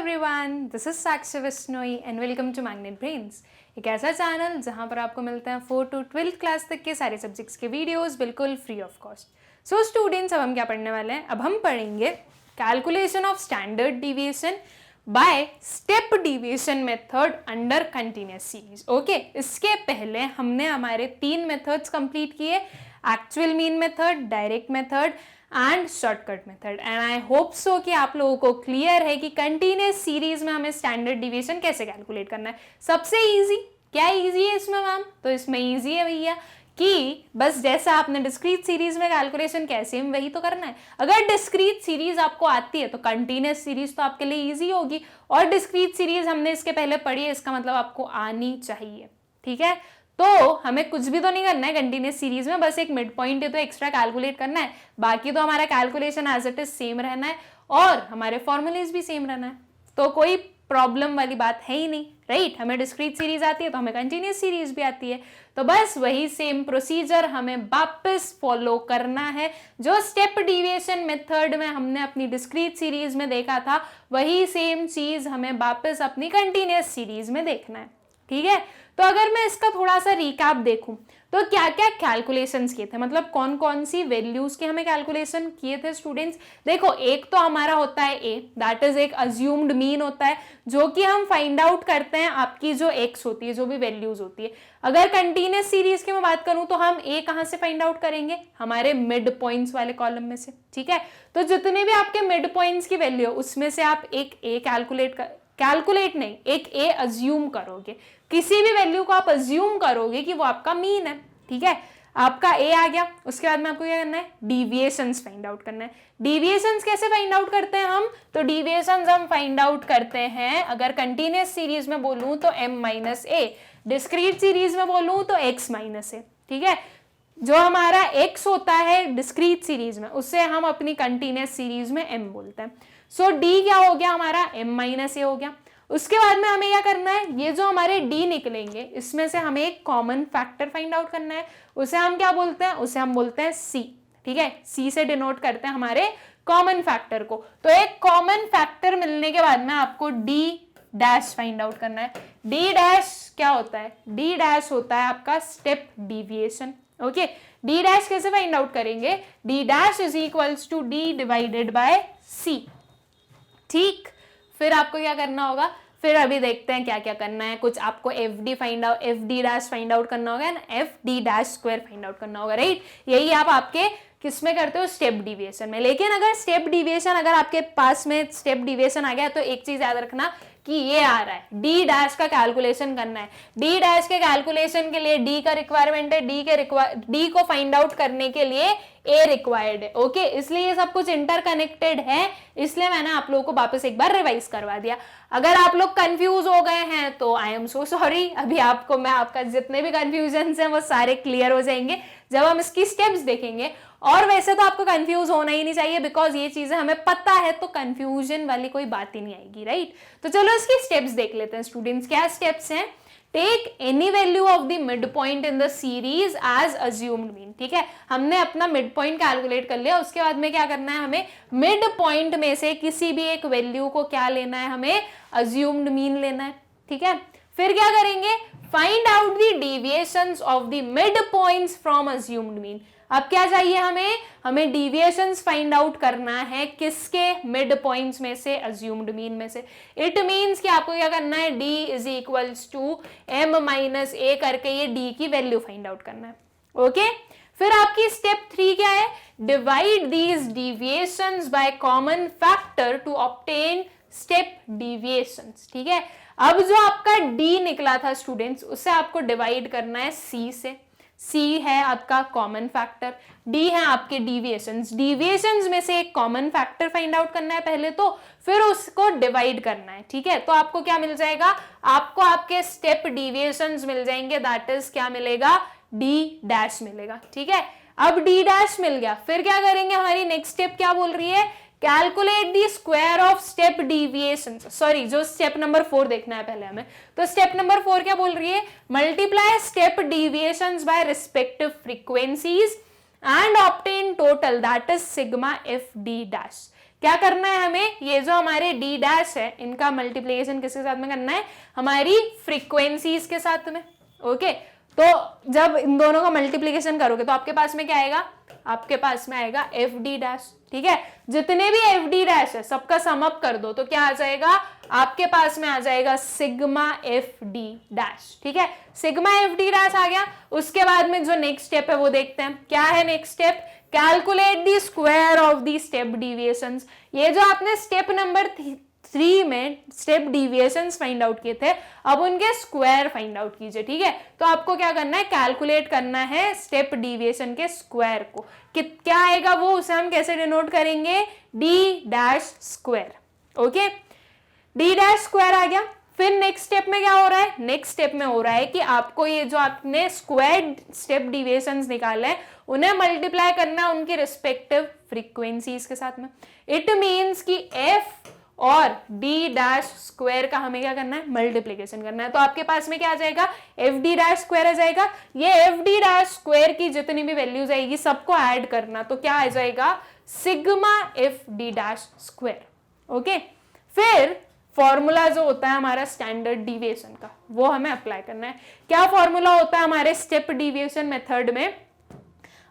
Everyone, this is Sakshi Bishnoi and welcome to Magnet Brains. एक ऐसा channel जहां पर आपको मिलते हैं 4 to 12th क्लास तक के सारे सब्जेक्ट्स के वीडियोस बिल्कुल free of cost. So students, अब हम क्या पढ़ने वाले हैं? अब हम पढ़ेंगे calculation of standard deviation by step deviation method under continuous series. Okay, इसके पहले हमने हमारे 3 मेथड्स कंप्लीट किए, actual mean method, direct method and shortcut method. And I hope so कि आप लोगों को क्लियर है कि कंटिन्यूअस सीरीज में हमें स्टैंडर्ड डिविएशन कैसे कैलकुलेट करना है। सबसे इजी क्या इजी है इसमें मैम? तो इसमें इजी है भैया कि बस जैसा आपने डिस्क्रीट सीरीज में कैलकुलेशन कैसे वही तो करना है। अगर डिस्क्रीट सीरीज आपको आती है तो कंटिन्यूअस सीरीज तो आपके लिए इजी होगी, और डिस्क्रीट सीरीज हमने इसके पहले पढ़ी है, इसका मतलब आपको आनी चाहिए। ठीक है, तो हमें कुछ भी तो नहीं करना है कंटिन्यूअस सीरीज में, बस एक मिड पॉइंट है तो एक्स्ट्रा कैलकुलेट करना है। बाकी तो हमारा calculation as it is same रहना है और हमारे फॉर्मूलेज भी सेम रहना है, तो कोई प्रॉब्लम वाली बात है ही नहीं, राइट? हमें डिस्क्रीट सीरीज आती है तो हमें कंटिन्यूअस सीरीज भी आती है, तो बस वही सेम प्रोसीजर हमें वापस फॉलो करना है। जो स्टेप डिविएशन मेथड में हमने अपनी डिस्क्रीट सीरीज में देखा था, वही सेम चीज हमें वापस अपनी कंटिन्यूअस सीरीज में देखना है। ठीक है, तो अगर मैं इसका थोड़ा सा रिकैप देखूं तो क्या क्या कैलकुलेशंस किए थे, मतलब कौन कौन सी वैल्यूज के हमें कैलकुलेशन किए थे स्टूडेंट्स। देखो, एक तो हमारा होता है ए, दैट इज एक अज्यूम्ड मीन होता है, जो कि हम फाइंड आउट करते हैं आपकी जो एक्स होती है, जो भी वैल्यूज होती है। अगर कंटिन्यूअस सीरीज की मैं बात करूं तो हम ए कहां से फाइंड आउट करेंगे? हमारे मिड पॉइंट्स वाले कॉलम में से। ठीक है, तो जितने भी आपके मिड पॉइंट्स की वैल्यू है उसमें से आप एक ए कैलकुलेट नहीं, एक ए अज्यूम करोगे। किसी भी वैल्यू को आप अज्यूम करोगे कि वो आपका मीन है। ठीक है, आपका ए आ गया, उसके बाद में आपको क्या करना है? डिविएशंस फाइंड आउट करना है। डिविएशंस कैसे फाइंड आउट करते हैं हम? तो डिविएशंस हम फाइंड आउट करते हैं, अगर कंटिन्यूअस सीरीज में बोलूं तो m माइनस ए, डिस्क्रीट सीरीज में बोलूं तो x माइनस ए। ठीक है, जो हमारा x होता है डिस्क्रीट सीरीज में, उससे हम अपनी कंटिन्यूअस सीरीज में m बोलते हैं। सो d क्या हो गया हमारा? m माइनस ए हो गया। उसके बाद में हमें क्या करना है? ये जो हमारे d निकलेंगे, इसमें से हमें एक कॉमन फैक्टर फाइंड आउट करना है। उसे हम क्या बोलते हैं? उसे हम बोलते हैं c। ठीक है, c से डिनोट करते हैं हमारे कॉमन फैक्टर को। तो एक कॉमन फैक्टर मिलने के बाद में आपको d डैश फाइंड आउट करना है। d डैश क्या होता है? d डैश होता है आपका step deviation. Okay, d dash कैसे फाइंड आउट करेंगे? d dash is equals to d divided by c। ठीक, फिर आपको क्या करना होगा? फिर अभी देखते हैं क्या क्या करना है। कुछ आपको F D dash find out करना होगा ना, F D dash square find out करना होगा, राइट? यही आप आपके किस में करते हो? स्टेप डिविएशन में। लेकिन अगर स्टेप डिविएशन, अगर आपके पास में स्टेप डिविएशन आ गया तो एक चीज याद रखना कि ये आ रहा है, डी डैश का कैलकुलेशन करना है। डी डैश के कैलकुलेशन के लिए डी का रिक्वायरमेंट है, डी को फाइंड आउट करने के लिए ए रिक्वायर्ड है। ओके, इसलिए ये सब कुछ इंटरकनेक्टेड है, इसलिए मैंने आप लोगों को वापस एक बार रिवाइज करवा दिया। अगर आप लोग कंफ्यूज हो गए हैं तो आई एम सो सॉरी। अभी आपका जितने भी कंफ्यूजन हैं वो सारे क्लियर हो जाएंगे जब हम इसकी स्टेप्स देखेंगे। और वैसे तो आपको कंफ्यूज होना ही नहीं चाहिए, बिकॉज ये चीजें हमें पता है, तो कंफ्यूजन वाली कोई बात ही नहीं आएगी, राइट? तो चलो इसकी स्टेप्स देख लेते हैं स्टूडेंट्स। क्या स्टेप्स हैं? Take any value of the mid point in the series as assumed mean. ठीक है, हमने अपना मिड पॉइंट कैलकुलेट कर लिया। उसके बाद में क्या करना है? हमें मिड पॉइंट में से किसी भी एक वैल्यू को क्या लेना है? हमें अज्यूम्ड मीन लेना है। ठीक है, फिर क्या करेंगे? Find out the deviations of the mid points from assumed mean. अब क्या चाहिए हमें डेविएशंस फाइंड आउट करना है किसके? मिड पॉइंट्स में से, अज्यूम्ड मीन में से। इट मीन्स कि आपको क्या करना है? d is equals to m minus A करके ये d की वैल्यू फाइंड आउट करना है। ओके, फिर आपकी स्टेप 3 क्या है? Divide these deviations by common factor to obtain step deviations. ठीक है, अब जो आपका d निकला था स्टूडेंट्स, उसे आपको डिवाइड करना है c से। c है आपका कॉमन फैक्टर, d है आपके डिविएशंस में से एक कॉमन फैक्टर फाइंड आउट करना है पहले तो, फिर उसको डिवाइड करना है। ठीक है, तो आपको क्या मिल जाएगा? आपको आपके स्टेप डिविएशंस मिल जाएंगे, दैट इज क्या मिलेगा? d डैश मिलेगा। ठीक है, अब d डैश मिल गया, फिर क्या करेंगे? हमारी नेक्स्ट स्टेप क्या बोल रही है? Calculate the square of step deviation. Sorry, जो स्टेप नंबर 4 देखना है पहले हमें, तो स्टेप नंबर 4 क्या बोल रही है? Multiply step deviations by respective frequencies and obtain total, that is sigma F D dash. क्या करना है हमें, ये जो हमारे डी डैश है इनका मल्टीप्लिकेशन किसके साथ में करना है, हमारी फ्रीक्वेंसीज के साथ में। ओके, तो जब इन दोनों का मल्टीप्लिकेशन करोगे तो आपके पास में क्या आएगा, आपके पास में आएगा एफ डी डैश। ठीक है, जितने भी एफ डी डैश है सबका सम अप कर दो तो क्या आ जाएगा, आपके पास में आ जाएगा सिग्मा एफ डी डैश। ठीक है, सिग्मा एफ डी डैश आ गया। उसके बाद में जो नेक्स्ट स्टेप है वो देखते हैं, क्या है next step, calculate the square of the step deviations. ये जो आपने स्टेप नंबर 3 में स्टेप डिविएशंस फाइंड आउट किए थे, अब उनके स्क्वायर फाइंड आउट कीजिए। ठीक है, तो आपको क्या करना है, कैलकुलेट करना है स्टेप डिविएशन के स्क्वायर को। क्या आएगा वो, उसे हम कैसे डिनोट करेंगे, D dash square. Okay, D dash square आ गया। फिर नेक्स्ट स्टेप में क्या हो रहा है, नेक्स्ट स्टेप में हो रहा है कि आपको ये जो आपने स्क्वायर स्टेप डिविएशंस निकाले हैं उन्हें मल्टीप्लाई करना है उनकी रिस्पेक्टिव फ्रीक्वेंसीज के साथ में। इट मीन्स कि एफ और डी डैश स्क्वायर का हमें क्या करना है, मल्टीप्लिकेशन करना है। तो आपके पास में क्या आ जाएगा, एफ डी डैश स्क्वायर आ जाएगा। ये एफ डी डैश स्क्वायर की जितनी भी वैल्यूज आएगी सबको ऐड करना, तो क्या आ जाएगा, sigma F D dash square. Okay, फिर फॉर्मूला जो होता है हमारा स्टैंडर्ड डिविएशन का वो हमें अप्लाई करना है। क्या फॉर्मूला होता है हमारे स्टेप डिविएशन मेथड में,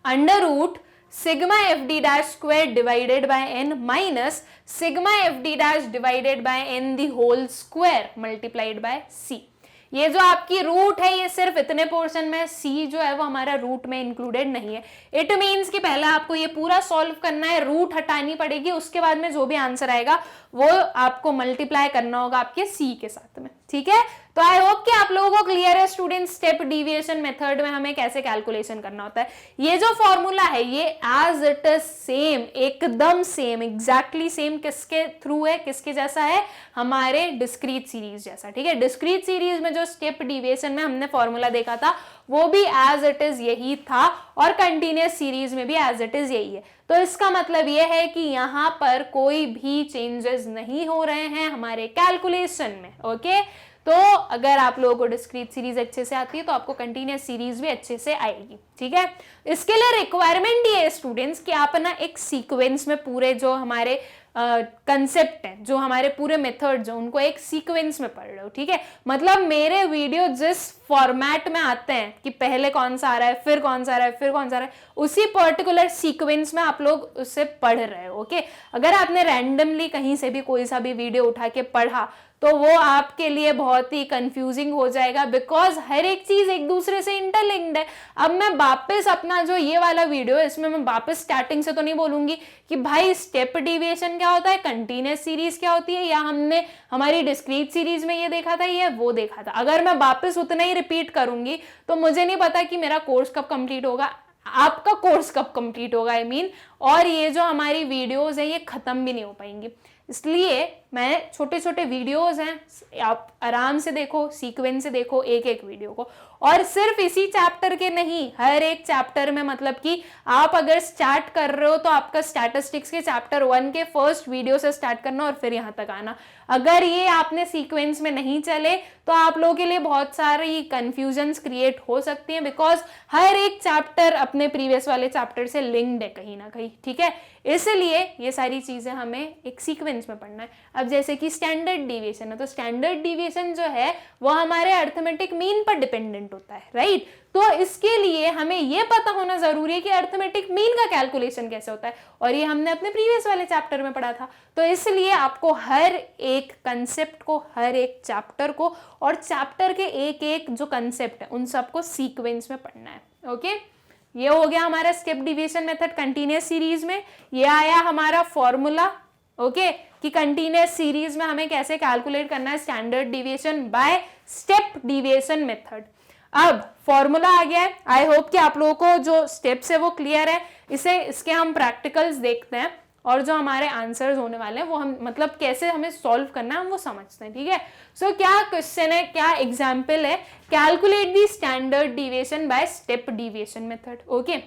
under root sigma F D dash square divided by N minus sigma F D dash divided by N the whole square multiplied by C. ये जो आपकी रूट है ये सिर्फ इतने पोर्शन में, सी जो है वो हमारा रूट में इंक्लूडेड नहीं है। इट मीन्स कि पहले आपको ये पूरा सॉल्व करना है, रूट हटानी पड़ेगी, उसके बाद में जो भी आंसर आएगा वो आपको मल्टीप्लाई करना होगा आपके सी के साथ में। ठीक है, तो आई होप कि आप लोगों को क्लियर है स्टूडेंट, स्टेप डिविएशन मेथड में हमें कैसे कैलकुलेशन करना होता है। ये जो फॉर्मूला है ये एज इट इज सेम, एकदम सेम, एग्जैक्टली सेम किसके थ्रू है, किसके जैसा है, हमारे डिस्क्रीट सीरीज जैसा। ठीक है, डिस्क्रीट सीरीज में जो स्टेप डिविएशन में हमने फॉर्मूला देखा था वो भी एज इट इज यही था और कंटिन्यूअस सीरीज में भी एज इट इज यही है। तो इसका मतलब ये है कि यहाँ पर कोई भी चेंजेस नहीं हो रहे हैं हमारे कैलकुलेशन में। ओके, तो अगर आप लोगों को डिस्क्रीट सीरीज अच्छे से आती है तो आपको कंटिन्यूअस सीरीज भी अच्छे से आएगी। ठीक है, इसके लिए रिक्वायरमेंट ये है स्टूडेंट्स कि आप ना एक सीक्वेंस में पूरे जो हमारे कंसेप्ट है, जो हमारे पूरे मेथड जो उनको एक सीक्वेंस में पढ़ रहे हो। ठीक है, मतलब मेरे वीडियो जिस फॉर्मेट में आते हैं कि पहले कौन सा आ रहा है, फिर कौन सा आ रहा है, फिर कौन सा आ रहा है, उसी पर्टिकुलर सीक्वेंस में आप लोग उससे पढ़ रहे हो। ओके, अगर आपने रैंडमली कहीं से भी कोई सा भी वीडियो उठा के पढ़ा तो वो आपके लिए बहुत ही कंफ्यूजिंग हो जाएगा, बिकॉज हर एक चीज एक दूसरे से इंटरलिंक्ड है। अब मैं वापस अपना जो ये वाला वीडियो है इसमें मैं वापस स्टार्टिंग से तो नहीं बोलूंगी कि भाई स्टेप डिविएशन क्या होता है, कंटिन्यूअस सीरीज क्या होती है, या हमने हमारी डिस्क्रीट सीरीज में ये देखा था या वो देखा था। अगर मैं वापस उतना ही रिपीट करूंगी तो मुझे नहीं पता कि मेरा कोर्स कब कंप्लीट होगा, आपका कोर्स कब कंप्लीट होगा आई मीन, और ये जो हमारी वीडियोस है ये खत्म भी नहीं हो पाएंगी। इसलिए मैं छोटे छोटे वीडियोस हैं, आप आराम से देखो, सीक्वेंस से देखो एक एक वीडियो को, और सिर्फ इसी चैप्टर के नहीं, हर एक चैप्टर में, मतलब कि आप अगर स्टार्ट कर रहे हो तो आपका स्टैटिस्टिक्स के चैप्टर 1 के फर्स्ट वीडियो से स्टार्ट करना और फिर यहाँ तक आना। अगर ये आपने सीक्वेंस में नहीं चले तो आप लोगों के लिए बहुत सारी कंफ्यूजन्स क्रिएट हो सकती हैं, बिकॉज हर एक चैप्टर अपने प्रीवियस वाले चैप्टर से लिंक्ड है कहीं ना कहीं। ठीक है, इसलिए ये सारी चीजें हमें एक सीक्वेंस में पढ़ना है। अब जैसे कि स्टैंडर्ड डिविएशन है, तो स्टैंडर्ड डिविएशन जो है वो हमारे अर्थमेटिक मीन पर डिपेंडेंट होता है, राइट। तो इसके लिए हमें ये पता होना जरूरी है कि अर्थमेटिक मीन का कैलकुलेशन कैसे होता है, और ये हमने अपने प्रीवियस वाले चैप्टर में पढ़ा था। तो इसलिए आपको हर एक कंसेप्ट को, हर एक चैप्टर को, और चैप्टर के एक एक जो कंसेप्ट है उन सबको सीक्वेंस में पढ़ना है। ओके, ये हो गया हमारा step deviation method continuous series में। ये आया हमारा फॉर्मूला, ओके, कि कंटिन्यूअस सीरीज में हमें कैसे कैलकुलेट करना है standard deviation by step deviation method. अब फॉर्मूला आ गया है, आई होप कि आप लोगों को जो स्टेप्स है वो क्लियर है। इसके हम प्रैक्टिकल्स देखते हैं और जो हमारे आंसर्स होने वाले हैं वो हम, मतलब कैसे हमें सॉल्व करना है हम वो समझते हैं। ठीक है, सो क्या क्वेश्चन है, क्या एग्जाम्पल है, calculate the standard deviation by step deviation method. Okay,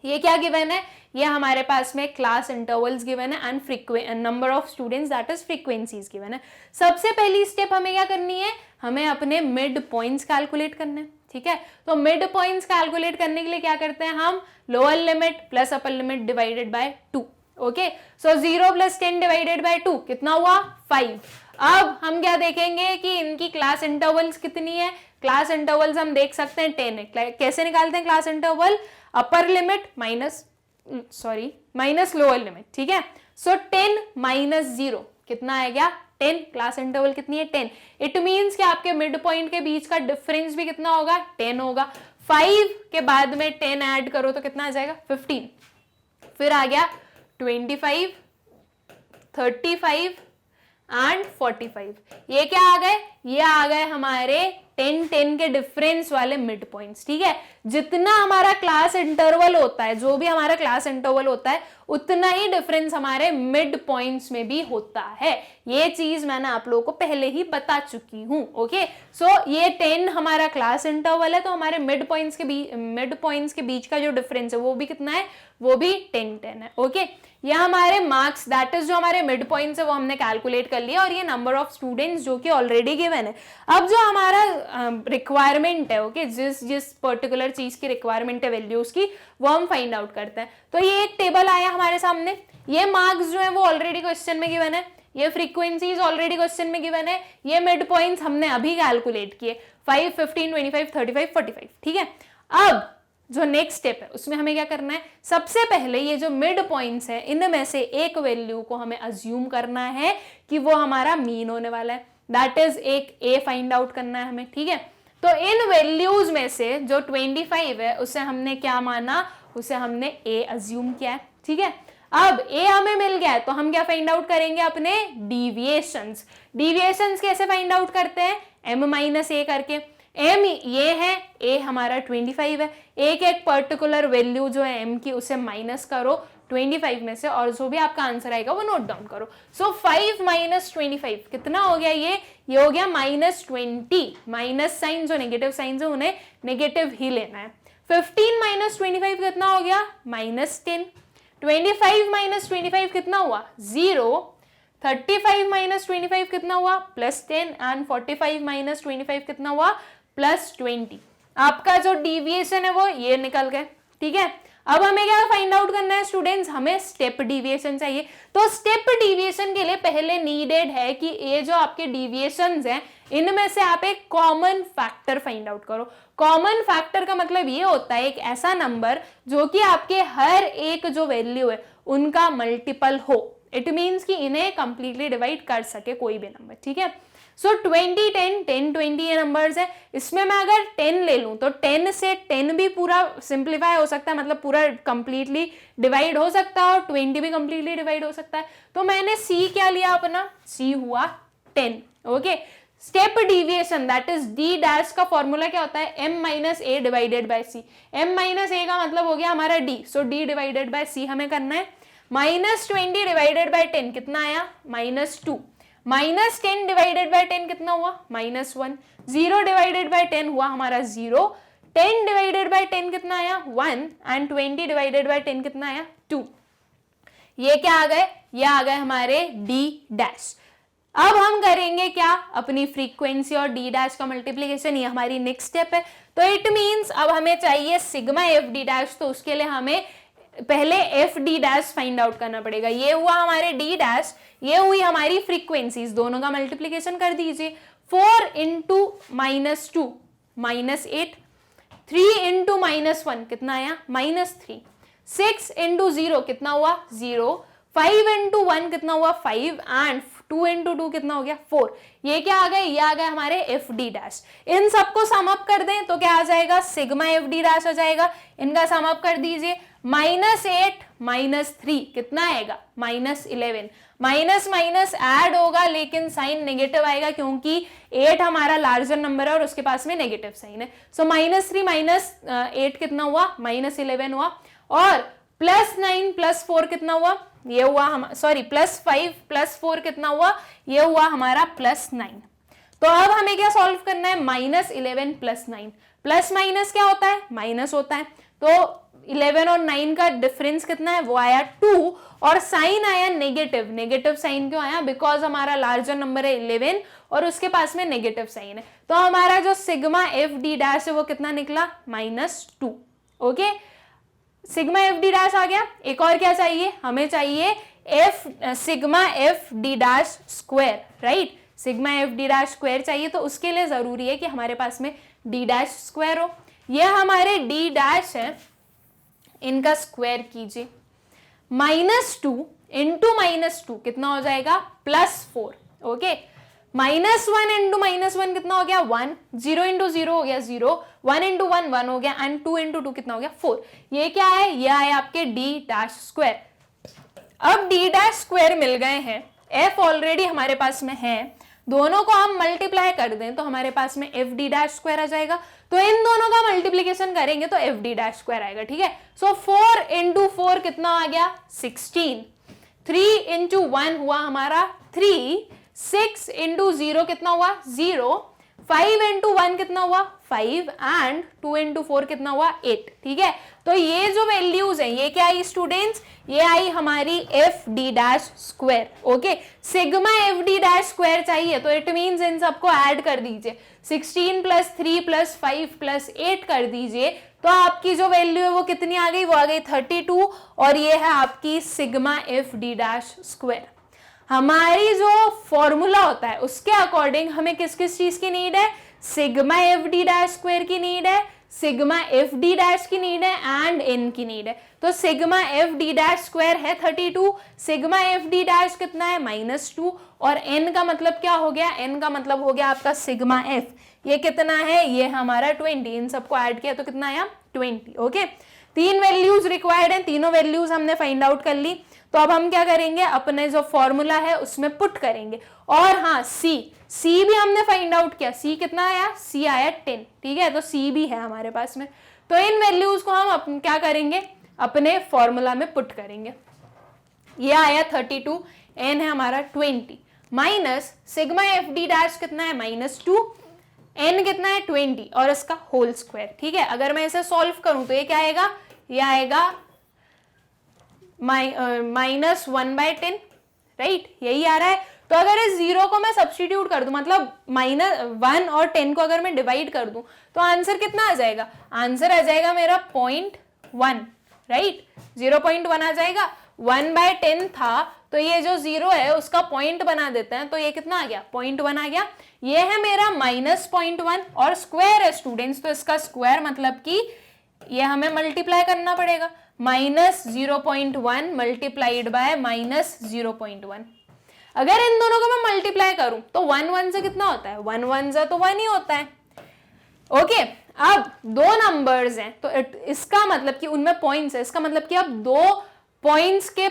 ये क्या गिवन है, ये हमारे पास में क्लास इंटरवल्स गिवन है and number of students that is frequencies given है। सबसे पहली स्टेप हमें क्या करनी है, हमें अपने मिड पॉइंट्स कैलकुलेट करने हैं। ठीक है, तो मिड पॉइंट्स कैलकुलेट करने के लिए क्या करते हैं हम, lower limit plus upper limit divided by 2। Okay, so 0 + 10 divided by 2 कितना हुआ 5। अब हम क्या देखेंगे कि इनकी क्लास इंटरवल्स कितनी है। क्लास इंटरवल्स हम देख सकते हैं 10 है। कैसे निकालते हैं class interval, upper limit minus lower limit, ठीक है। सो 10 - 0 कितना आएगा 10, क्लास इंटरवल कितनी है 10। इट मींस कि आपके मिड पॉइंट के बीच का डिफरेंस भी कितना होगा 10 होगा। 5 के बाद में 10 ऐड करो तो कितना आ जाएगा 15, फिर आ गया 25, 35 एंड 45। ये क्या आ गए, ये आ गए हमारे 10 के डिफरेंस वाले मिड पॉइंट्स, ठीक है। जितना हमारा क्लास इंटरवल होता है, जो भी हमारा क्लास इंटरवल होता है, उतना ही डिफरेंस हमारे मिड पॉइंट्स में भी होता है। ये चीज मैंने आप लोगों को पहले ही बता चुकी हूं। ओके, सो ये 10 हमारा क्लास इंटरवल है, तो हमारे मिड पॉइंट्स के बीच का जो डिफरेंस है वो भी कितना है, वो भी 10 है। ओके, ये हमारे मार्क्स दैट इज जो हमारे मिड पॉइंट्स है वो हमने कैलकुलेट कर लिया, और ये नंबर ऑफ स्टूडेंट्स जो कि ऑलरेडी गिवन है। अब जो हमारा रिक्वायरमेंट है, ओके, जिस पर्टिकुलर चीज की रिक्वायरमेंट है वैल्यूज की, वो हम फाइंड आउट करते हैं। तो ये एक टेबल आया हमारे सामने, ये मार्क्स जो है वो ऑलरेडी क्वेश्चन में गिवन है, ये फ्रीक्वेंसीज ऑलरेडी क्वेश्चन में गिवन है, ये मिड पॉइंट्स हमने अभी कैलकुलेट किए 5, 15, 25, 35, 45, ठीक है। अब जो नेक्स्ट स्टेप है उसमें हमें क्या करना है, सबसे पहले ये जो मिड पॉइंट्स है इनमें से एक वैल्यू को हमें अज्यूम करना है कि वो हमारा मीन होने वाला है, दैट इज एक ए फाइंड आउट करना है हमें, ठीक है। तो इन वैल्यूज में से जो 25 है उसे हमने क्या माना, उसे हमने ए अज्यूम किया है, ठीक है। अब ए हमें मिल गया है तो हम क्या फाइंड आउट करेंगे, अपने डिविएशंस। डिविएशंस कैसे फाइंड आउट करते हैं, m - a करके। m ये है, a हमारा 25 है, एक पर्टिकुलर वैल्यू जो है m की उसे माइनस करो 25 में से, और जो भी आपका आंसर आएगा वो नोट डाउन करो। सो 5 - 25 कितना हो गया, ये हो गया -20। माइनस साइन, जो नेगेटिव साइन है उन्हें नेगेटिव ही लेना है। 15 - 25 कितना हो गया -10। 25 - 25 कितना हुआ 0। 35 - 25 कितना हुआ +10, एंड 45 - 25 कितना हुआ +20। आपका जो डिविएशन है वो ये निकल गए, ठीक है। अब हमें क्या फाइंड आउट करना है स्टूडेंट्स, हमें स्टेप डिविएशन चाहिए। तो स्टेप डिविएशन के लिए पहले नीडेड है कि ये जो आपके डिविएशंस हैं इनमें से आप एक कॉमन फैक्टर फाइंड आउट करो। कॉमन फैक्टर का मतलब ये होता है एक ऐसा नंबर जो कि आपके हर एक जो वैल्यू है उनका मल्टीपल हो। इट मीन्स कि इन्हें कंप्लीटली डिवाइड कर सके कोई भी नंबर, ठीक है। सो 20, 10, 10, 20 ये नंबर्स है, इसमें मैं अगर 10 ले लूं तो 10 से 10 भी पूरा सिंप्लीफाई हो सकता है, मतलब पूरा कंप्लीटली डिवाइड हो सकता है, और 20 भी कंप्लीटली डिवाइड हो सकता है। तो मैंने C क्या लिया अपना, C हुआ 10। Okay, step deviation that is D dash का फॉर्मूला क्या होता है, m - a divided by C। m - a का मतलब हो गया हमारा D, so D divided by C हमें करना है। -20 डिवाइडेड बाय 10 कितना आया -2। -10 डिवाइडेड बाय 10 कितना हुआ -1। 0 डिवाइडेड बाय 10 हुआ हमारा 0। 10 डिवाइडेड बाय 10 कितना आया 1, एंड 20 डिवाइडेड बाय 10 कितना आया 2। ये क्या आ गए, ये आ गए हमारे D डैश। अब हम करेंगे क्या, अपनी फ्रीक्वेंसी और D डैश का मल्टीप्लीकेशन, ये हमारी नेक्स्ट स्टेप है। तो इट मींस अब हमें चाहिए सिग्मा FD डैश, तो उसके लिए हमें पहले FD डैश फाइंड आउट करना पड़ेगा। ये हुआ हमारे D डैश, ये हुई हमारी फ्रीक्वेंसीज, दोनों का मल्टीप्लीकेशन कर दीजिए। 4 × -2 -8, 3 × -1 कितना आया -3, 6 × 0 कितना हुआ 0, 5 × 1 कितना हुआ 5, एंड 2 × 2 कितना हो गया 4। ये क्या आ गए, ये आ गए हमारे FD डैश। इन सबको सम अप कर दें तो क्या आ जाएगा, सिग्मा FD डैश आ जाएगा। इनका सम अप कर दीजिए, -8 -3 कितना आएगा -11। माइनस माइनस ऐड होगा लेकिन साइन नेगेटिव आएगा क्योंकि 8 हमारा लार्जर नंबर है और उसके पास में नेगेटिव साइन है। सो -3 - 8 कितना हुआ -11 हुआ, और +9 + 4 कितना हुआ, ये हुआ हम सॉरी +5 + 4 कितना हुआ, ये हुआ हमारा +9। तो अब हमें क्या सॉल्व करना है, -11 + 9, प्लस माइनस क्या होता है, माइनस होता है। तो 11 और 9 का डिफरेंस कितना है, वो आया 2, और साइन आया नेगेटिव। नेगेटिव साइन क्यों आया, बिकॉज हमारा लार्जर नंबर है 11 और उसके पास में नेगेटिव साइन है। तो हमारा जो सिग्मा FD डैश है वो कितना निकला, -2। Okay, sigma F D dash आ गया। एक और क्या चाहिए, हमें चाहिए F sigma F D dash square, right. Sigma F D dash square चाहिए, तो उसके लिए जरूरी है कि हमारे पास में डी डैश स्क्वायर हो। ये हमारे डी डैश है, इनका स्क्वायर कीजिए। -2 इंटू -2 कितना हो जाएगा, +4। ओके, -1 इंटू -1 कितना हो गया, 1। 0 इंटू 0 हो गया 0, 1 इंटू 1 1 हो गया, एंड 2 इंटू 2 कितना हो गया, 4। ये क्या है, ये आए आपके डी डैश स्क्वायर। अब डी डैश स्क्वायर मिल गए हैं, एफ ऑलरेडी हमारे पास में है, दोनों को हम मल्टीप्लाई कर दें तो हमारे पास में एफ डी डैश स्क्वायर आ जाएगा। तो इन दोनों का मल्टीप्लीकेशन करेंगे तो एफ डी डैश स्क्वायर आएगा, ठीक है। सो 4 इंटू 4 कितना आ गया, 16। 3 इंटू 1 हुआ हमारा 3, 6 इंटू 0 कितना हुआ, 0, 5 इंटू 1 कितना हुआ, 5, एंड 2 इंटू 4 कितना हुआ, 8, ठीक है। तो ये जो वैल्यूज हैं, ये क्या आई स्टूडेंट्स, ये आई हमारी F D dash square. Okay, sigma F D dash square चाहिए तो इट मीन्स इन सबको ऐड कर दीजिए, 16 + 3 + 5 + 8 कर दीजिए, तो आपकी जो वैल्यू है वो कितनी आ गई, वो आ गई 32, और ये है आपकी sigma F D dash square. हमारी जो फॉर्मूला होता है उसके अकॉर्डिंग हमें किस किस चीज की नीड है, sigma F D dash square की नीड है, सिग्मा एफ डी डैश की नीड है, एंड एन की नीड है। तो sigma F D dash square है 32, सिग्मा एफ डी डैश कितना है, -2, और एन का मतलब क्या हो गया, एन का मतलब हो गया आपका सिग्मा एफ, ये कितना है, ये हमारा 20। इन सबको ऐड किया तो कितना आया, 20। ओके, 3 वैल्यूज रिक्वायर्ड है, तीनों वैल्यूज हमने फाइंड आउट कर ली। तो अब हम क्या करेंगे, अपने जो फॉर्मूला है उसमें पुट करेंगे। और हाँ, सी भी हमने फाइंड आउट किया, सी कितना आया, सी आया 10, ठीक है। तो सी भी है हमारे पास में, तो इन वैल्यूज को हम क्या करेंगे, अपने फॉर्मूला में पुट करेंगे। ये आया 32, एन है हमारा 20, minus sigma F D dash कितना है, -2, एन कितना है 20, और इसका होल स्क्वायर, ठीक है। अगर मैं इसे सॉल्व करूं तो ये क्या आएगा, ये आएगा -1/10, राइट, यही आ रहा है। तो अगर इस 0 को मैं सब्स्टिट्यूट कर दूं, मतलब -1 और 10 को अगर मैं डिवाइड कर दूं, तो आंसर कितना आ जाएगा, आंसर आ जाएगा मेरा 0.1, राइट, 0.1 आ जाएगा। 1/10 था, तो ये जो 0 है उसका पॉइंट बना देते हैं, तो ये कितना आ गया, 0.1 आ गया। ये है मेरा -0.1, और स्क्वायर है स्टूडेंट्स, तो इसका स्क्वायर मतलब कि ये हमें मल्टीप्लाई करना पड़ेगा, -0.1 मल्टीप्लाइड बाय -0.1। अगर इन दोनों को मैं मल्टीप्लाई करूं तो 1 1 से कितना होता है, 1 1 से तो 1 ही होता है। ओके, अब 2 नंबर्स हैं, तो इसका मतलब कि उनमें पॉइंट्स है, इसका मतलब कि अब 2 पॉइंट्स के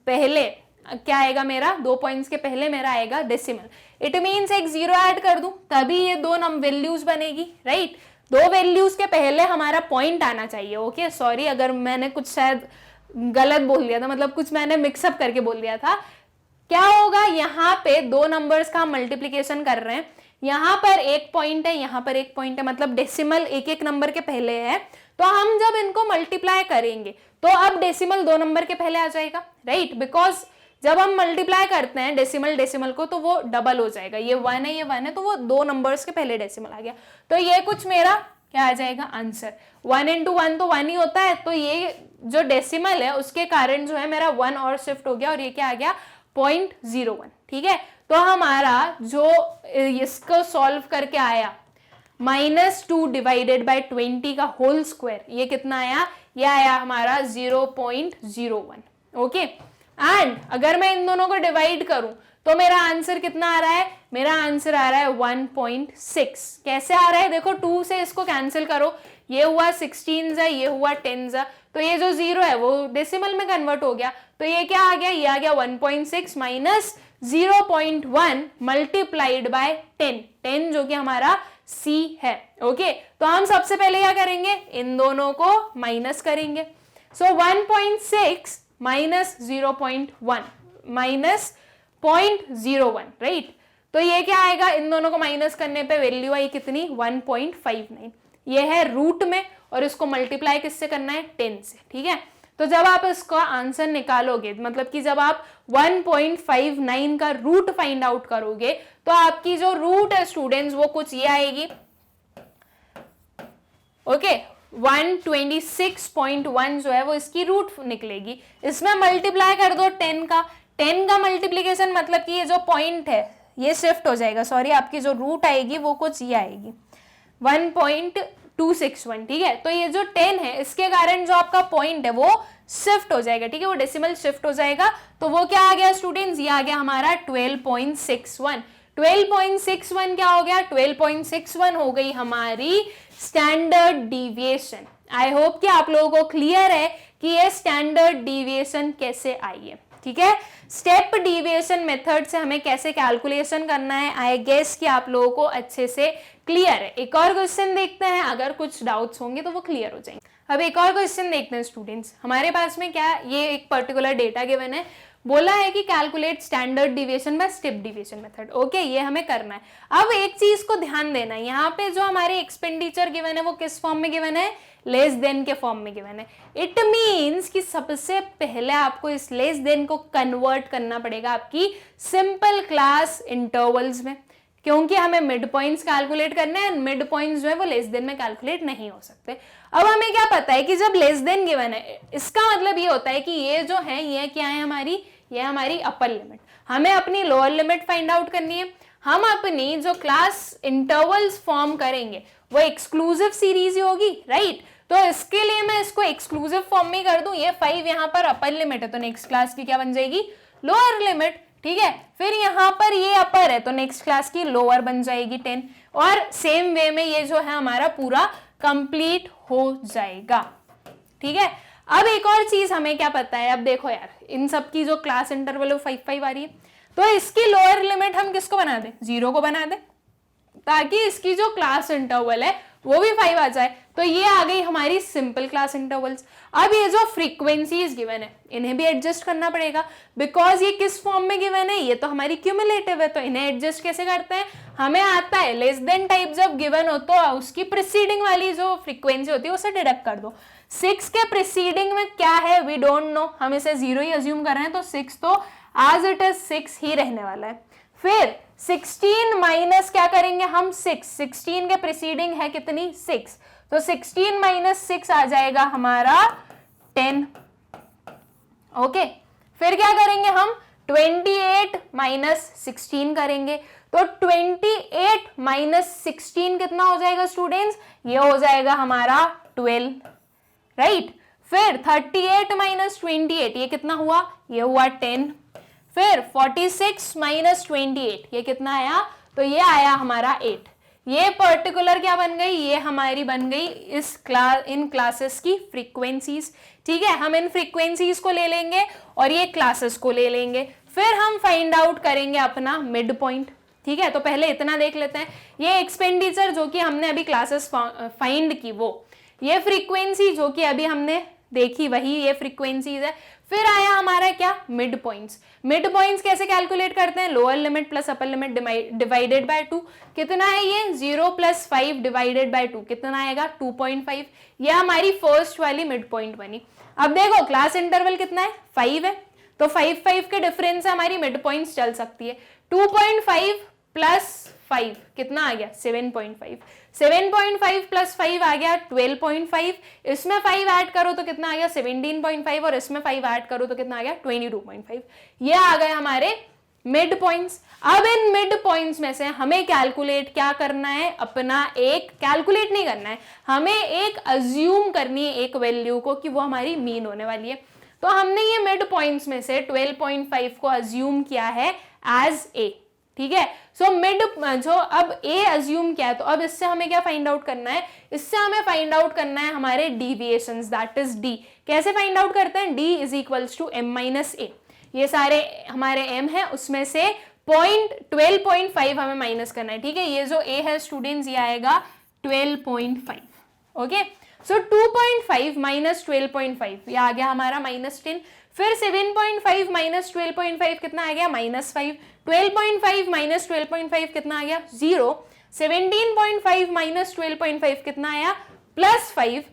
पहले क्या आएगा मेरा, 2 पॉइंट्स के पहले मेरा आएगा डेसिमल। इट मीन्स एक 0 ऐड कर दूं तभी ये 2 वैल्यूज बनेगी, राइट। 2 वैल्यूज के पहले हमारा पॉइंट आना चाहिए। ओके, सॉरी अगर मैंने कुछ शायद गलत बोल दिया था, मतलब कुछ मैंने मिक्सअप करके बोल दिया था। क्या होगा, यहाँ पे 2 नंबर्स का हम मल्टीप्लीकेशन कर रहे हैं, यहाँ पर एक पॉइंट है, यहाँ पर एक पॉइंट है, मतलब डेसिमल एक एक नंबर के पहले है। तो हम जब इनको मल्टीप्लाई करेंगे तो अब डेसिमल 2 नंबर के पहले आ जाएगा, राइट, बिकॉज जब हम मल्टीप्लाई करते हैं डेसिमल को तो वो डबल हो जाएगा, ये 1 है, ये 1 है, तो वो 2 नंबर्स के पहले डेसिमल आ गया। तो ये कुछ मेरा क्या आ जाएगा, आंसर 1 × 1 तो 1 ही होता है, तो ये जो डेसिमल है उसके कारण जो है मेरा 1 और शिफ्ट हो गया, और ये क्या आ गया, 0.01, ठीक है। तो हमारा जो इसको सॉल्व करके आया -2 डिवाइडेड बाय 20 का होल स्क्वायर, ये कितना आया, ये आया हमारा 0.01। ओके, एंड अगर मैं इन दोनों को डिवाइड करूं तो मेरा आंसर कितना आ रहा है, मेरा आंसर आ रहा है 1.6। कैसे आ रहा है, देखो 2 से इसको कैंसिल करो, ये हुआ 16 ये हुआ 10, तो ये जो 0 है वो डेसिमल में कन्वर्ट हो गया, तो ये क्या आ गया, ये आ गया 1.6 माइनस 0.1 मल्टीप्लाइड बाय 10 जो कि हमारा C है। ओके, तो हम सबसे पहले क्या करेंगे, इन दोनों को माइनस करेंगे। सो 1.6 माइनस 0.1 माइनस 0.01, राइट। तो ये क्या आएगा, इन दोनों को माइनस करने पे वैल्यू आई कितनी, 1.59। ये है रूट में, और इसको मल्टीप्लाई किससे करना है, 10 से, ठीक है। तो जब आप इसका आंसर निकालोगे, मतलब कि जब आप 1.59 का रूट फाइंड आउट करोगे, तो आपकी जो रूट है स्टूडेंट्स वो कुछ ये आएगी। ओके, 126.1 जो है वो इसकी रूट निकलेगी। इसमें मल्टीप्लाई कर दो 10 का, 10 का मल्टीप्लीकेशन मतलब कि ये जो पॉइंट है ये शिफ्ट हो जाएगा, सॉरी आपकी जो रूट आएगी वो कुछ ये आएगी 1.261, ठीक है। तो ये जो 10 है इसके कारण जो आपका पॉइंट है वो शिफ्ट हो जाएगा, ठीक है, वो डेसिमल शिफ्ट हो जाएगा। तो वो क्या आ गया स्टूडेंट्स, ये आ गया हमारा 12.61। 12.61 क्या हो गया, 12.61 हो गई हमारी स्टैंडर्ड डिविएशन। आई होप कि आप लोगों को क्लियर है कि ये स्टैंडर्ड डिविएशन कैसे आई है, ठीक है। स्टेप डिविएशन मेथड से हमें कैसे कैलकुलेशन करना है, आई गेस कि आप लोगों को अच्छे से क्लियर है। एक और क्वेश्चन देखते हैं, अगर कुछ डाउट्स होंगे तो वो क्लियर हो जाएंगे। अब एक और क्वेश्चन देखते हैं स्टूडेंट्स। हमारे पास में क्या, ये एक पर्टिकुलर डेटा गिवन है, बोला है कि calculate standard deviation by step deviation method. Okay, ये हमें करना है। अब एक चीज को ध्यान देना है, यहाँ पे जो हमारे एक्सपेंडिचर गिवन है वो किस फॉर्म में गिवन है, लेस देन के फॉर्म में गिवन है। इट मीन्स कि सबसे पहले आपको इस लेस देन को कन्वर्ट करना पड़ेगा आपकी सिंपल क्लास इंटरवल्स में, क्योंकि हमें मिड पॉइंट्स कैलकुलेट करने हैं। मिड पॉइंट्स जो है वो लेस देन में कैलकुलेट नहीं हो सकते। अब हमें क्या पता है कि जब लेस देन गिवन है, इसका मतलब ये होता है कि ये जो है ये क्या है हमारी, ये हमारी अपर लिमिट। हमें अपनी लोअर लिमिट फाइंड आउट करनी है। हम अपनी जो क्लास इंटरवल्स फॉर्म करेंगे वो एक्सक्लूसिव सीरीज ही होगी, राइट। तो इसके लिए मैं इसको एक्सक्लूसिव फॉर्म में कर दूं, ये 5 यहाँ पर अपर लिमिट है तो नेक्स्ट क्लास की क्या बन जाएगी, लोअर लिमिट, ठीक है। फिर यहाँ पर ये अपर है तो नेक्स्ट क्लास की लोअर बन जाएगी 10, और सेम वे में ये जो है हमारा पूरा कंप्लीट हो जाएगा, ठीक है। अब एक और चीज हमें क्या पता है, अब देखो यार इन सब की जो क्लास इंटरवल 5 आ रही है, तो इसकी लोअर लिमिट हम किसको बना दें, 0 को बना दें, ताकि इसकी जो क्लास इंटरवल है वो भी 5 आ जाए। तो ये आ गई हमारी सिंपल क्लास इंटरवल्स। अब ये जो फ्रीक्वेंसीज गिवन है इन्हें भी एडजस्ट करना पड़ेगा, बिकॉज ये किस फॉर्म में गिवन है, ये तो हमारी क्यूमुलेटिव है, तो इन्हें एडजस्ट कैसे करते हैं, हमें आता है लेस देन टाइप जब गिवन हो तो उसकी प्रीसीडिंग वाली जो फ्रीक्वेंसी होती है उसे डिडक्ट कर दो। 6 के प्रीसीडिंग में क्या है वी डोंट नो, हम इसे 0 ही अज्यूम कर रहे हैं, तो 6 तो एज इट इज 6 ही रहने वाला है। फिर 16 माइनस क्या करेंगे हम 6, 16 के प्रीसीडिंग है कितनी 6, तो 16 माइनस 6 आ जाएगा हमारा 10। ओके, फिर क्या करेंगे हम 28 माइनस 16 करेंगे, तो 28 माइनस 16 कितना हो जाएगा स्टूडेंट्स, ये हो जाएगा हमारा 12, राइट। फिर 38 माइनस 28 ये कितना हुआ, ये हुआ 10। फिर 46 माइनस 28 ये कितना आया, तो ये आया हमारा 8। ये पर्टिकुलर क्या बन गई, ये हमारी बन गई इन क्लासेस की फ्रीक्वेंसीज, ठीक है। हम इन फ्रीक्वेंसीज को ले लेंगे और ये क्लासेस को ले लेंगे, फिर हम फाइंड आउट करेंगे अपना मिड पॉइंट, ठीक है। तो पहले इतना देख लेते हैं, ये एक्सपेंडिचर जो कि हमने अभी क्लासेस फाइंड की वो, ये फ्रीक्वेंसी जो कि अभी हमने देखी वही ये फ्रीक्वेंसीज है। फिर आया हमारा क्या, मिड पॉइंट्स। मिड पॉइंट्स कैसे कैलकुलेट करते हैं, lower limit plus upper limit divided by 2, कितना है ये 0 प्लस 5 डिवाइडेड बाय 2 कितना आएगा 2.5, ये हमारी फर्स्ट वाली मिड पॉइंट बनी। अब देखो क्लास इंटरवल कितना है 5 है, तो 5 के डिफरेंस से हमारी मिड पॉइंट्स चल सकती है। 2.5 प्लस 5 कितना आ गया 7.5, 7.5 प्लस 5 आ गया 12.5, इसमें 5 ऐड करो तो कितना आ गया 17.5, और इसमें 5 ऐड करो तो कितना आ गया 22.5। ये आ गए हमारे मिड पॉइंट्स। अब इन मिड पॉइंट्स में से हमें कैलकुलेट क्या करना है, अपना एक कैलकुलेट नहीं करना है, हमें एक अज्यूम करनी है एक वैल्यू को कि वो हमारी मीन होने वाली है। तो हमने ये मिड पॉइंट्स में से 12.5 को अज्यूम किया है एज ए, ठीक है। सो मिड जो अब ए अज्यूम किया है, तो अब इससे हमें क्या फाइंड आउट करना है, इससे हमें फाइंड आउट करना है हमारे डिविएशंस, दैट इज डी। कैसे फाइंड आउट करते हैं, D is equals to M minus A, ये सारे हमारे एम है उसमें से 12.5 हमें माइनस करना है, ठीक है। ये जो ए है स्टूडेंट्स ये आएगा 12.5, ओके। सो 2.5 माइनस 12.5 ये आ गया हमारा -10। फिर 7.5 माइनस 12.5 कितना आ गया -5, 12.5 माइनस 12.5 कितना आ गया 0, 17.5 माइनस 12.5 कितना आया +5,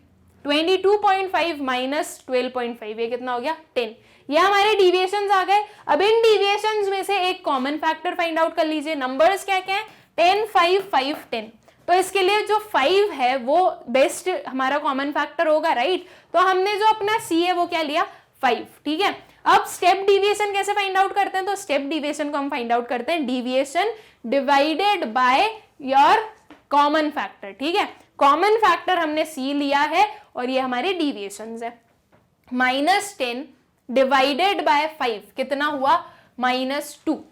22.5 माइनस 12.5 ये कितना हो गया 10। ये हमारे डिविएशंस आ गए। अब इन डिविएशंस में से एक कॉमन फैक्टर फाइंड आउट कर लीजिए। नंबर्स क्या क्या है 10, 5, 5, 10, तो इसके लिए जो 5 है वो बेस्ट हमारा कॉमन फैक्टर होगा, राइट। तो हमने जो अपना c है वो क्या लिया, 5, ठीक है। अब स्टेप डिविएशन कैसे फाइंड आउट करते हैं, तो स्टेप डिविएशन को हम फाइंड आउट करते हैं deviation divided by your common factor, ठीक है। कॉमन फैक्टर हमने c लिया है और ये हमारे डिविएशंस है। -10 डिवाइडेड बाय 5 कितना हुआ, -2।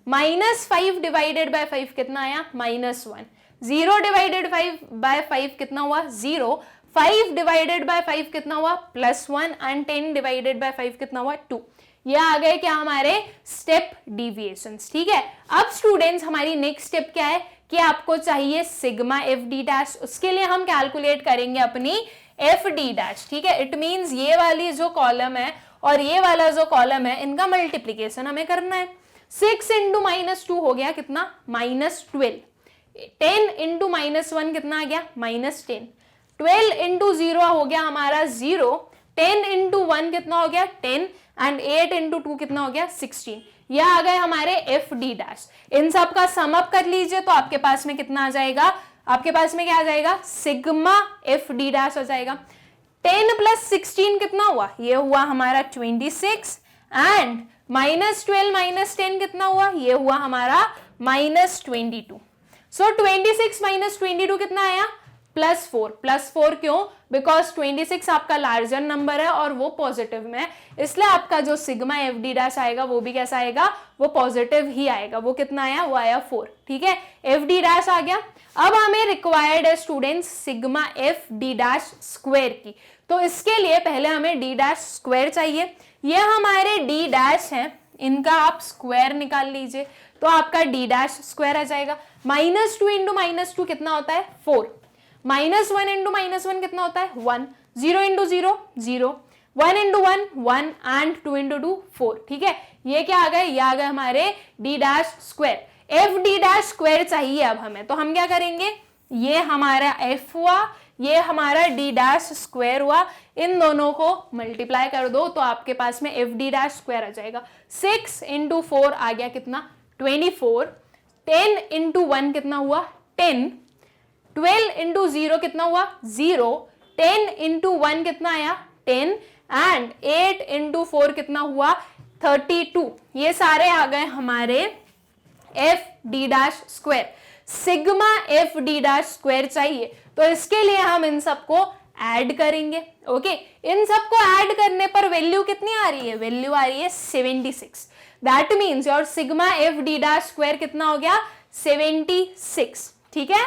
-5 डिवाइडेड बाय 5 कितना आया, -1। 0 डिवाइडेड बाय 5 कितना हुआ, 0। 5 डिवाइडेड बाय 5 कितना हुआ, +1 एंड 10 डिवाइडेड बाय 5 कितना हुआ, 2। ये आ गए क्या हमारे स्टेप डिविएशंस, ठीक है। अब स्टूडेंट्स हमारी नेक्स्ट स्टेप क्या है कि आपको चाहिए सिग्मा एफ डी डैश। उसके लिए हम कैलकुलेट करेंगे अपनी एफ डी डैश, ठीक है। इट मींस ये वाली जो कॉलम है और ये वाला जो कॉलम है इनका मल्टीप्लीकेशन हमें करना है। 6 इंटू -2 हो गया कितना, -12। 10 इंटू -1 कितना आ गया, -10। 12 इंटू 0 हो गया हमारा 0। 10 इंटू 1 कितना हो गया, 10 एंड 8 इंटू 2 कितना हो गया, 16। ये आ गए हमारे एफ डी डैश। इन सब का सम अप कर लीजिए तो आपके पास में कितना आ जाएगा, आपके पास में क्या आ जाएगा, सिग्मा एफ डी डैश हो जाएगा। 10 + 16 कितना हुआ, ये हुआ हमारा 26 एंड -12 - 10 कितना हुआ, ये हुआ हमारा -22। सो 26 - 22 कितना आया, +4। +4 क्यों, बिकॉज 26 आपका लार्जर नंबर है और वो पॉजिटिव में है, इसलिए आपका जो सिग्मा एफ डी डैश आएगा वो भी कैसा आएगा, वो पॉजिटिव ही आएगा। वो कितना आया, वो आया 4, ठीक है। एफ डी डैश आ गया। अब हमें रिक्वायर्ड है students sigma F D dash square की। तो इसके लिए पहले हमें डी डैश स्क्वायर चाहिए। ये हमारे डी डैश हैं, इनका आप स्क्वायर निकाल लीजिए तो आपका डी डैश स्क्वायर आ जाएगा। -2 इंटू -2 कितना होता है, 4। -1 इंटू -1 कितना होता है, 1। 0 इंटू 0 0। 1 इंटू 1 1 एंड 2 इंटू 2 4, ठीक है। ये क्या आ गए, ये आ गए हमारे D dash square. F D dash square चाहिए अब हमें, तो हम क्या करेंगे, ये हमारा एफ हुआ, ये हमारा डी डैश स्क्वायर हुआ, इन दोनों को मल्टीप्लाई कर दो तो आपके पास में एफ डी डैश स्क्वायर आ जाएगा। 6 इंटू 4 आ गया कितना, 24। 10 इंटू 1 कितना हुआ, 10। 12 इंटू 0 कितना हुआ, 0। 10 इंटू 1 कितना आया, 10 एंड 8 इंटू 4 कितना हुआ, 32। ये सारे आ गए हमारे F D dash square. Sigma F D dash square चाहिए तो इसके लिए हम इन सबको ऐड करेंगे, ओके। इन सबको ऐड करने पर वैल्यू कितनी आ रही है, वैल्यू आ रही है 76। That means your sigma F D dash square कितना हो गया, 76, ठीक है।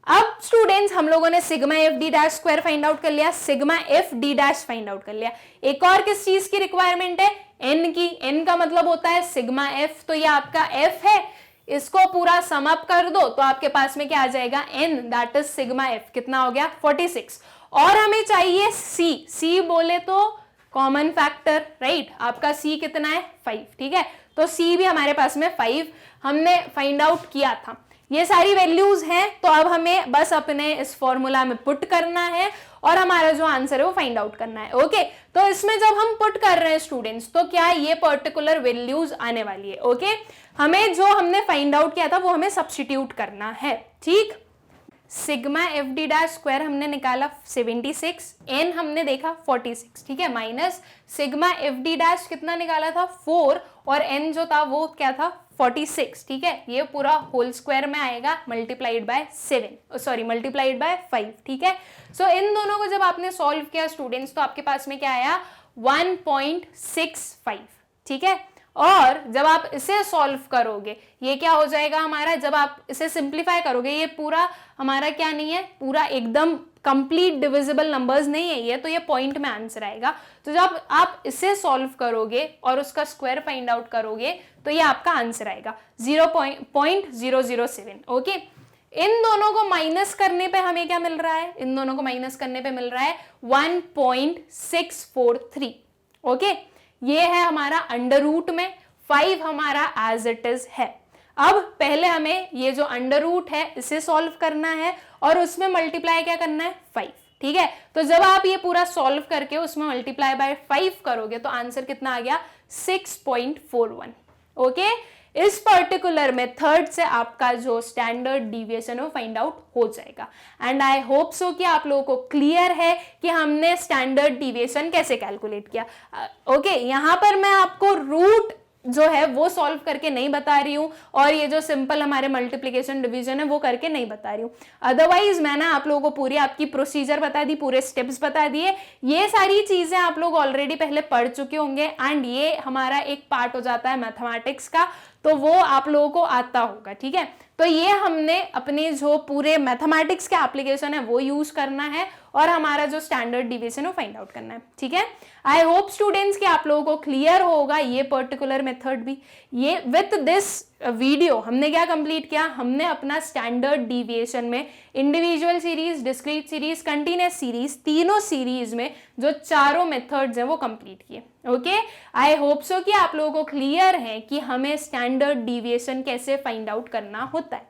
अब स्टूडेंट्स हम लोगों ने sigma F D dash square find out कर लिया, sigma F D dash find out कर लिया। एक और किस चीज की रिक्वायरमेंट है, एन की। एन का मतलब होता है सिग्मा एफ, तो ये आपका एफ है, इसको पूरा सम अप कर दो तो आपके पास में क्या आ जाएगा, n, that is sigma f कितना हो गया, 46। और हमें चाहिए सी। सी बोले तो कॉमन फैक्टर, राइट। आपका सी कितना है, 5, ठीक है। तो सी भी हमारे पास में 5 हमने फाइंड आउट किया था। ये सारी वैल्यूज हैं तो अब हमें बस अपने इस फॉर्मूला में पुट करना है और हमारा जो आंसर है वो फाइंड आउट करना है, ओके। तो इसमें जब हम पुट कर रहे हैं स्टूडेंट्स तो क्या ये पर्टिकुलर वैल्यूज आने वाली है, ओके। हमें जो हमने फाइंड आउट किया था वो हमें सब्स्टिट्यूट करना है, ठीक। Sigma F D dash square हमने निकाला 76, एन हमने देखा 46, ठीक है। Minus sigma F D dash कितना निकाला था, 4, और एन जो था वो क्या था, 46, ठीक है। ये पूरा होल स्क्वायर में आएगा मल्टीप्लाइड बाय 5, ठीक है। सो इन दोनों को जब आपने सॉल्व किया स्टूडेंट्स तो आपके पास में क्या आया, 1.65, ठीक है। और जब आप इसे सॉल्व करोगे ये क्या हो जाएगा हमारा, जब आप इसे सिंप्लीफाई करोगे, ये पूरा हमारा क्या नहीं है, पूरा एकदम कंप्लीट डिविजिबल नंबर्स नहीं है ये, तो ये पॉइंट में आंसर आएगा। तो जब आप इसे सॉल्व करोगे और उसका स्क्वायर फाइंड आउट करोगे तो ये आपका आंसर आएगा 0.007, ओके। इन दोनों को माइनस करने पे हमें क्या मिल रहा है, इन दोनों को माइनस करने पे मिल रहा है 1.643, ओके। ये है हमारा अंडर रूट में, 5 हमारा एज इट इज है। अब पहले हमें ये जो अंडर रूट है इसे सॉल्व करना है और उसमें मल्टीप्लाई क्या करना है, 5, ठीक है। तो जब आप ये पूरा सॉल्व करके उसमें मल्टीप्लाई बाय 5 करोगे तो आंसर कितना आ गया, 6.41, ओके। इस पर्टिकुलर मेथड से आपका जो स्टैंडर्ड डिविएशन है वो फाइंड आउट हो जाएगा। एंड आई होप सो कि आप लोगों को क्लियर है कि हमने स्टैंडर्ड डिविएशन कैसे कैलकुलेट किया। ओके, यहाँ पर मैं आपको रूट जो है वो सॉल्व करके नहीं बता रही हूँ और ये जो सिंपल हमारे मल्टीप्लिकेशन डिवीजन है वो करके नहीं बता रही हूँ। अदरवाइज मैंने आप लोगों को पूरी आपकी प्रोसीजर बता दी, पूरे स्टेप्स बता दिए। ये सारी चीजें आप लोग ऑलरेडी पहले पढ़ चुके होंगे एंड ये हमारा एक पार्ट हो जाता है मैथमेटिक्स का, तो वो आप लोगों को आता होगा। ठीक है, तो ये हमने अपने जो पूरे मैथमेटिक्स के एप्लीकेशन है वो यूज करना है और हमारा जो स्टैंडर्ड डिविएशन है फाइंड आउट करना है। ठीक है, आई होप स्टूडेंट्स कि आप लोगों को क्लियर होगा ये पर्टिकुलर मेथड भी। ये विथ दिस वीडियो हमने क्या कंप्लीट किया, हमने अपना स्टैंडर्ड डिविएशन में individual series, discrete series, continuous series, तीनों सीरीज में जो चारों मेथड्स हैं वो कंप्लीट किए। ओके, आई होप सो कि आप लोगों को क्लियर है कि हमें स्टैंडर्ड डिविएशन कैसे फाइंड आउट करना होता है।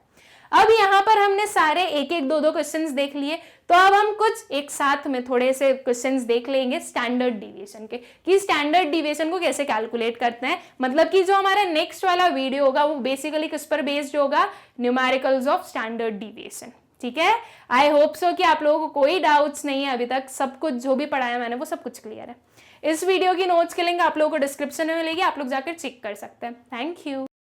अब यहाँ पर हमने सारे एक एक दो दो क्वेश्चंस देख लिए, तो अब हम कुछ एक साथ में थोड़े से क्वेश्चंस देख लेंगे स्टैंडर्ड डिविएशन के, कि स्टैंडर्ड डिविएशन को कैसे कैलकुलेट करते हैं। मतलब कि जो हमारा नेक्स्ट वाला वीडियो होगा वो बेसिकली किस पर बेस्ड होगा, न्यूमेरिकल्स ऑफ स्टैंडर्ड डिविएशन। ठीक है, आई होप सो कि आप लोगों को कोई डाउट्स नहीं है अभी तक, सब कुछ जो भी पढ़ाया मैंने वो सब कुछ क्लियर है। इस वीडियो की नोट्स के लिंक आप लोगों को डिस्क्रिप्शन में मिलेगी, आप लोग जाकर चेक कर सकते हैं। Thank you.